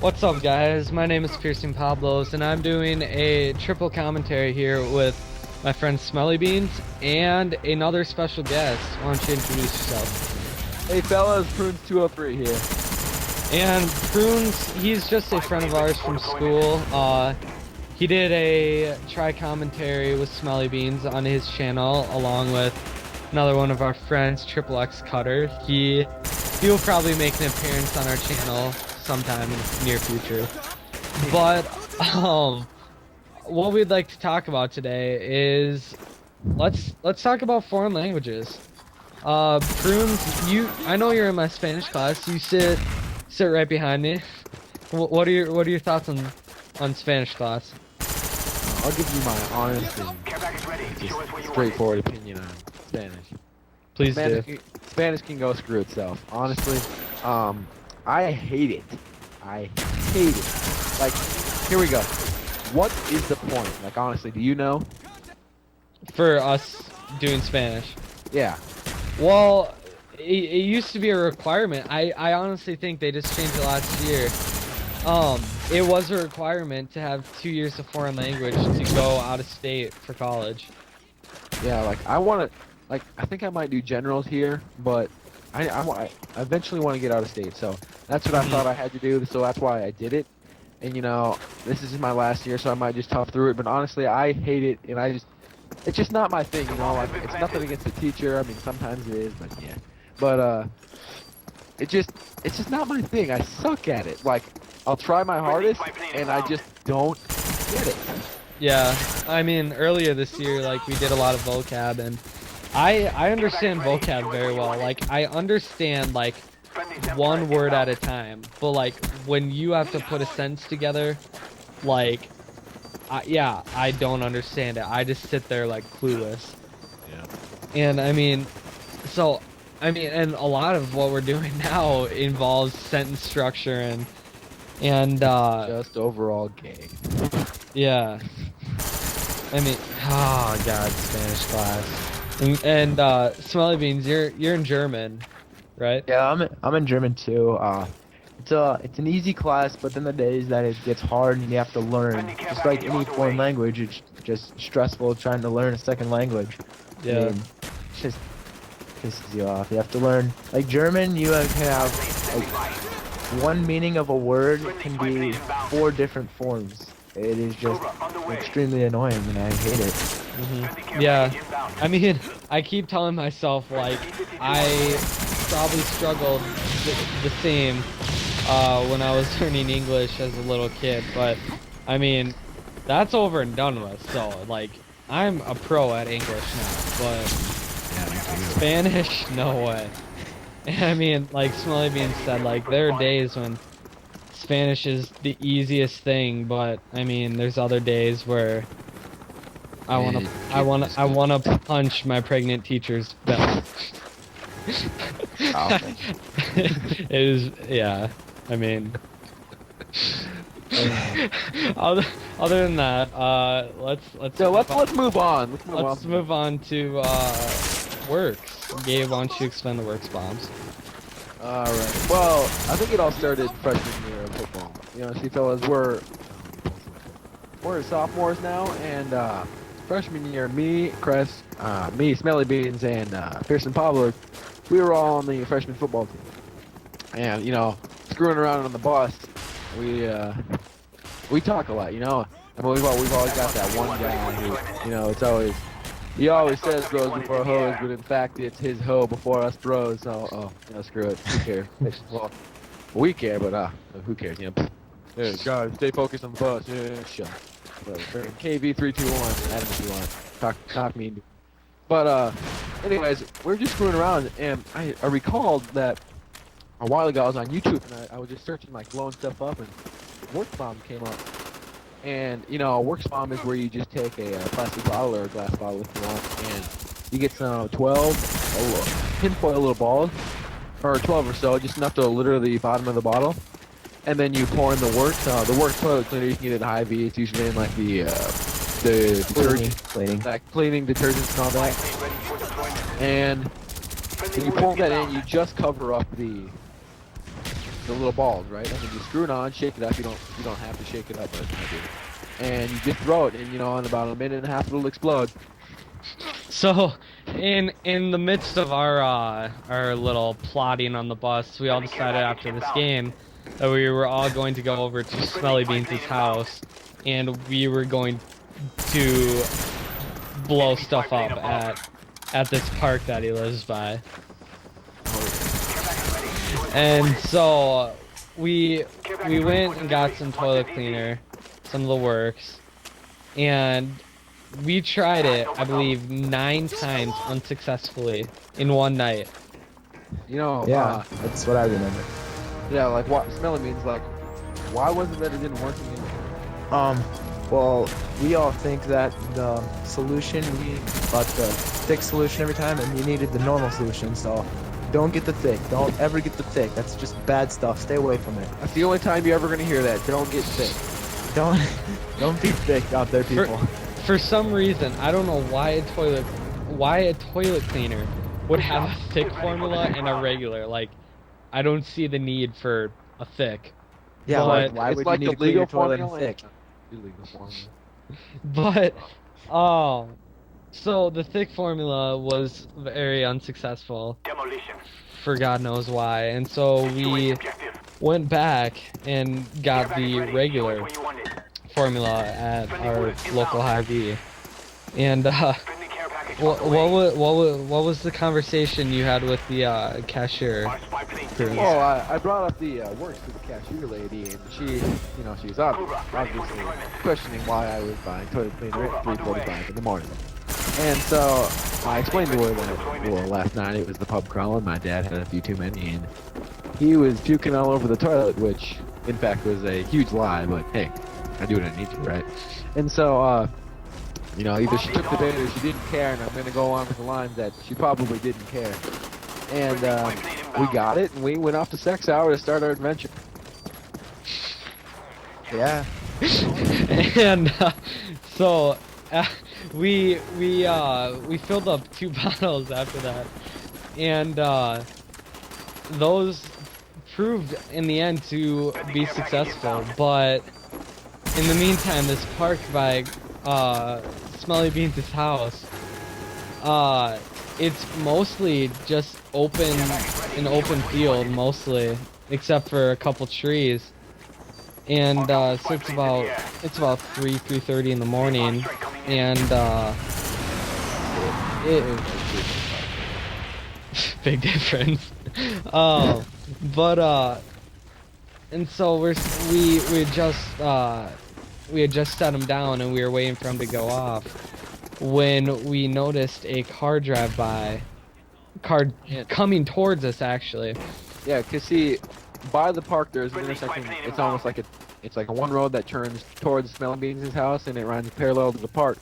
What's up, guys? My name is Piercing Pablos, and I'm doing a triple commentary here with my friend Smelly Beans and another special guest. Why don't you introduce yourself? Hey fellas, Prunes203 here. And Prunes, he's just a friend of ours from school. He did a tri-commentary with Smelly Beans on his channel, along with another one of our friends, Triple X Cutter. He will probably make an appearance on our channel sometime in the near future. But what we'd like to talk about today is let's talk about foreign languages. Prunes, I know you're in my Spanish class. You sit right behind me. What are your thoughts on Spanish class? I'll give you my honest and just straightforward opinion on Spanish. Please do. Spanish can go screw itself. Honestly, I hate it. I hate it. Like, here we go. What is the point? Like, honestly, do you know? For us doing Spanish. Yeah. Well, it used to be a requirement. I honestly think they just changed it last year. It was a requirement to have 2 years of foreign language to go out of state for college. Yeah, like, I think I might do generals here, but I eventually want to get out of state, so that's what I thought I had to do, so that's why I did it. And, you know, this is my last year, so I might just tough through it, but honestly, I hate it, and it's just not my thing, you know, like, it's nothing against the teacher. I mean, sometimes it is, but yeah. But, it's just not my thing. I suck at it. Like, I'll try my hardest, and I just don't get it. Yeah, I mean, earlier this year, like, we did a lot of vocab, and I understand vocab very well. Like, I understand, like, one word at a time, but, like, when you have to put a sentence together, like, yeah, I don't understand it. I just sit there, like, clueless. Yeah. And, I mean, and a lot of what we're doing now involves sentence structure and Just overall gay. yeah. I mean, oh god, Spanish class. And Smelly Beans, you're in German, right? Yeah, I'm in German too. It's an easy class, but then the days that it gets hard and you have to learn, just like any foreign language, it's just stressful trying to learn a second language. Yeah. And it just pisses you off. You have to learn, like German, you can have like one meaning of a word can be 4 different forms. It is just extremely annoying, and I hate it. Yeah, I mean, I keep telling myself, like, I probably struggled the same when I was learning English as a little kid, but, I mean, that's over and done with, so, like, I'm a pro at English now, but Spanish, no way. I mean, like Smelly Bean said, like, there are days when Spanish is the easiest thing, but I mean, there's other days where I wanna punch my pregnant teacher's belly. It is, yeah. I mean, other than that, let's move on. Let's move on to works. Gabe, why don't you explain the works bombs? Alright. Well, I think it all started freshman year of football. You know, see fellas, we're sophomores now, and freshman year, me, Smelly Beans, and Pearson Pablo, we were all on the freshman football team. And, you know, screwing around on the bus, we talk a lot, you know. I mean, we've always got that one guy who, you know, he always says bros before hoes, but in fact it's his hoe before us bros, so, you know, screw it, who cares? Well, we care, but, who cares, you know? Yeah, guys, stay focused on the bus, yeah, shut up. KV321, Adam if you want, talk me. But, anyways, we're just screwing around, and I recalled that a while ago I was on YouTube, and I was just searching, like, blowing stuff up, and Work Bomb came up. And, you know, a works bomb is where you just take a plastic bottle or a glass bottle if you want, and you get some 12 pinfoil little balls, or 12 or so, just enough to litter the bottom of the bottle. And then you pour in the works toilet cleaner. You can get it in Hy-Vee. It's usually in, like, the detergent, cleaning detergents and all that. And when you pour that in, you just cover up the the little balls, right? And then you screw it on, shake it up. You don't have to shake it up, but I do. And you just throw it, and you know, in about a minute and a half, it'll explode. So, in the midst of our little plotting on the bus, we all decided after this game that we were all going to go over to Smelly Beans' house, and we were going to blow stuff up at this park that he lives by. And so we went and got some toilet cleaner, some of the works, and we tried it, I believe, 9 times unsuccessfully in one night. You know, Yeah, that's what I remember. yeah, like what Smelly Beans, like, why was it that it didn't work again? Well, we all think that the solution, we got the thick solution every time, and we needed the normal solution, so don't get the thick. Don't ever get the thick. That's just bad stuff. Stay away from it. That's the only time you're ever gonna hear that. Don't get thick. Don't be thick out there, people. For some reason, I don't know why a toilet cleaner would have a thick formula and a regular. Like, I don't see the need for a thick. Yeah, But like, why It's would like you need the to clean your legal toilet formula in thick? Illegal formula. But, so the thick formula was very unsuccessful. For God knows why. And so we went back and got the regular formula at our local Hy-Vee. And what was the conversation you had with the cashier? Well, I brought up the works to the cashier lady, and she, you know, she was obviously questioning why I was buying toilet cleaner at 3:45 in the morning. And so I explained to her that, well, last night it was the pub crawl, and my dad had a few too many, and he was puking all over the toilet, which in fact was a huge lie, but hey, I do what I need to, right? And so, you know, either she took the bait or she didn't care, and I'm going to go on with the lines that she probably didn't care. And we got it, and we went off to Sex Hour to start our adventure. Yeah. And so we filled up 2 bottles after that, and those proved in the end to be successful. But in the meantime, this park by Smelly Beans' house, it's mostly just an open field mostly, except for a couple trees. And so it's about 3:30 in the morning, and it big difference. And so we had just set him down, and we were waiting for him to go off when we noticed a car drive by, coming towards us actually. Yeah, 'cause see, by the park there's an intersection. It's almost like it's like a one road that turns towards Smelly Beans' house, and it runs parallel to the park.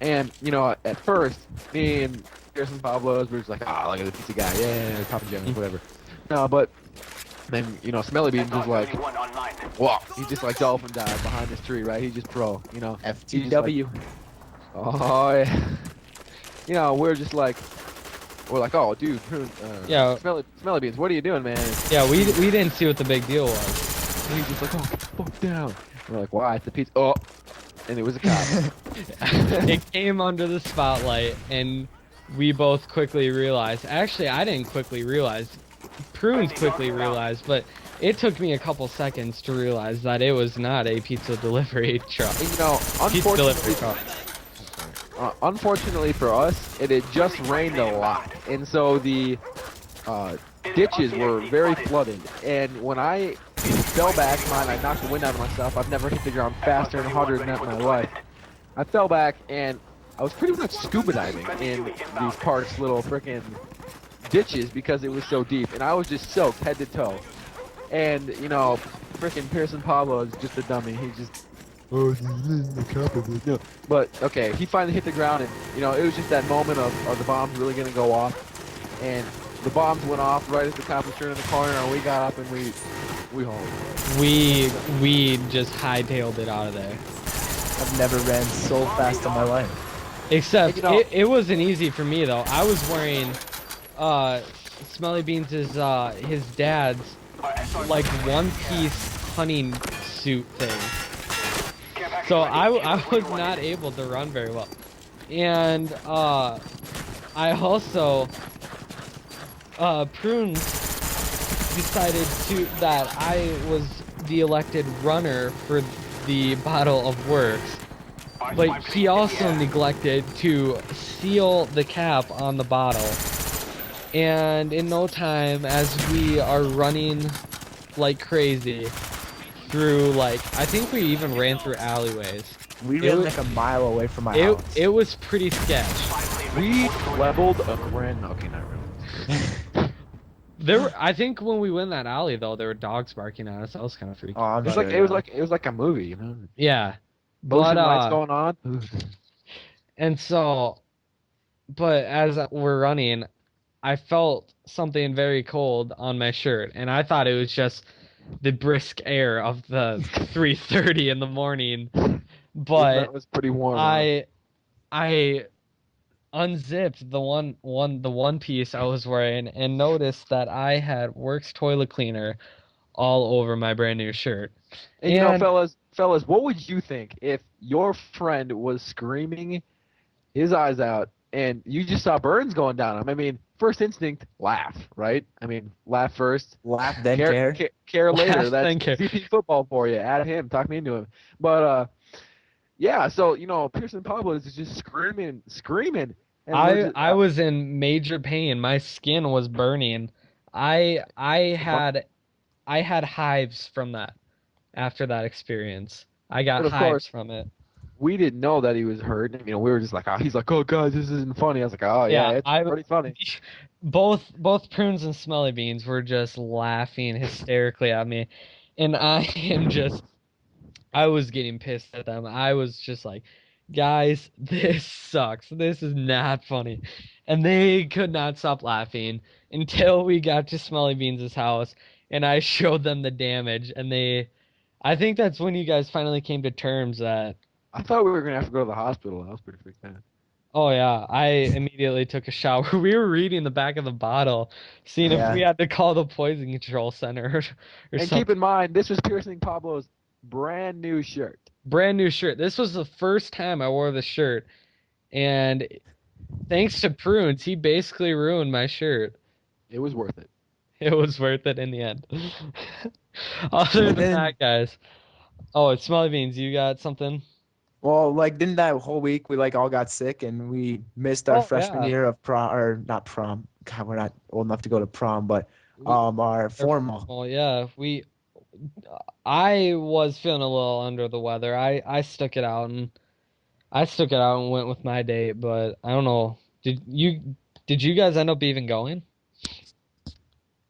And you know, at first, me and Pearson Pablo's were just like, ah, look at this piece of guy, yeah, Papa Jones, whatever. No, but then you know, Smelly Beans was like, wow, he just like dolphin dive behind this tree, right? He's just pro, you know. FTW. Like, oh yeah. You know, we're like, oh, dude, Yeah. Smelly Beans, what are you doing, man? Yeah, we didn't see what the big deal was. And he's just like, oh, get the fuck down. And we're like, why? It's a pizza. Oh, and it was a cop. It came under the spotlight, and we both quickly realized. Actually, I didn't quickly realize. Prunes quickly realized, but it took me a couple seconds to realize that it was not a pizza delivery truck. And, you know, Pizza delivery truck. Unfortunately for us, it had just rained a lot, and so the ditches were very flooded. And when I fell back, I knocked the wind out of myself. I've never hit the ground faster and harder than that in my life. I fell back, and I was pretty much scuba diving in these parks' little frickin' ditches because it was so deep, and I was just soaked head to toe. And you know, frickin' Pearson Pablo is just a dummy. He just, oh, the cop of it. No. But okay, he finally hit the ground, and you know, it was just that moment of, are the bombs really gonna go off? And the bombs went off right as the cop was turning the corner, and we got up and we hauled. We just hightailed it out of there. I've never ran so fast in my life. Except You know, it wasn't easy for me though. I was wearing Smelly Beans' his dad's like one-piece hunting suit thing. So I was not able to run very well. And I also Prunes decided that I was the elected runner for the Battle of Works, but he also neglected to seal the cap on the bottle. And in no time, as we are running like crazy through, like, I think we even ran through alleyways. We It ran was like a mile away from my house. it was pretty sketch. We leveled a grand. Okay, not really. There were, I think when we went in that alley though, there were dogs barking at us. That was kind of Oh, freaky. I'm It was But like sure. it was Yeah. like it was like a movie, you know. yeah. But Ocean lights going on. and so but as we're running, I felt something very cold on my shirt, and I thought it was just the brisk air of the 3:30 in the morning. Even though it But was pretty warm, huh? I unzipped the one piece I was wearing and noticed that I had Works toilet cleaner all over my brand new shirt. And you know, And fellas, what would you think if your friend was screaming his eyes out and you just saw burns going down him? I mean, first instinct, laugh, right? I mean, laugh first, Laugh then care. care later. last That's thing here, CP football for you. Add him, talk me into him. But yeah. So you know, Pearson Pablo is just screaming, and we're just I was in major pain. My skin was burning. I had hives from that after that experience. I got but of hives course, from it. we didn't know that he was hurt. You know, we were just like, oh, he's like, oh, guys, this isn't funny. I was like, oh, yeah, Yeah, it's I pretty funny. both Prunes and Smelly Beans were just laughing hysterically at me, and I am just I was getting pissed at them. I was just like, guys, this sucks. This is not funny. And they could not stop laughing until we got to Smelly Beans' house and I showed them the damage. And I think that's when you guys finally came to terms that, I thought we were gonna have to go to the hospital. I was pretty freaked out. oh yeah, I immediately took a shower. We were reading the back of the bottle, seeing if we Yeah. had to call the poison control center or And keep something. in mind, this was Piercing Pablo's brand new shirt. Brand new shirt. This was the first time I wore the shirt. And thanks to Prunes, he basically ruined my shirt. It was worth it. It was worth it in the end. Other And than then, that, guys. Oh, it's Smelly Beans. You got something? well, like, didn't that whole week we like all got sick and we missed our Oh freshman yeah. year of prom, or not prom. God, we're not old enough to go to prom, but We our are formal. formal. Yeah, we. I was feeling a little under the weather. I stuck it out and went with my date. But I don't know. Did you guys end up even going?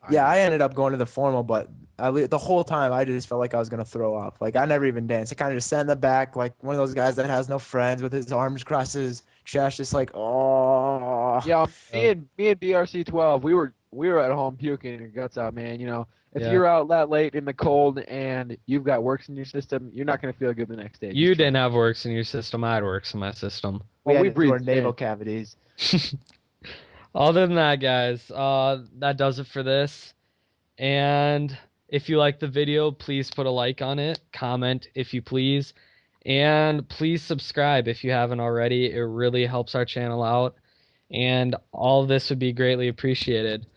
I Yeah, did. I ended up going to the formal, but the whole time I just felt like I was gonna throw up. Like I never even danced. I kind of just sat in the back, like one of those guys that has no friends, with his arms crossed his chest, just like, oh. Yeah, Uh, me and BRC12, we were at home puking your guts out, man. You know, if yeah. you're out that late in the cold and you've got works in your system, you're not gonna feel good the next day. You Just didn't trust me. have works in your system. I had works in my system. We Well, had we it through our breathed navel in. cavities. Other than that, guys, that does it for this. And if you like the video, please put a like on it, comment if you please, and please subscribe if you haven't already. It really helps our channel out, and all of this would be greatly appreciated.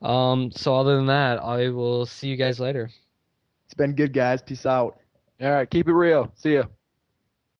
So other than that, I will see you guys later. It's been good, guys. Peace out. All right, keep it real. See ya.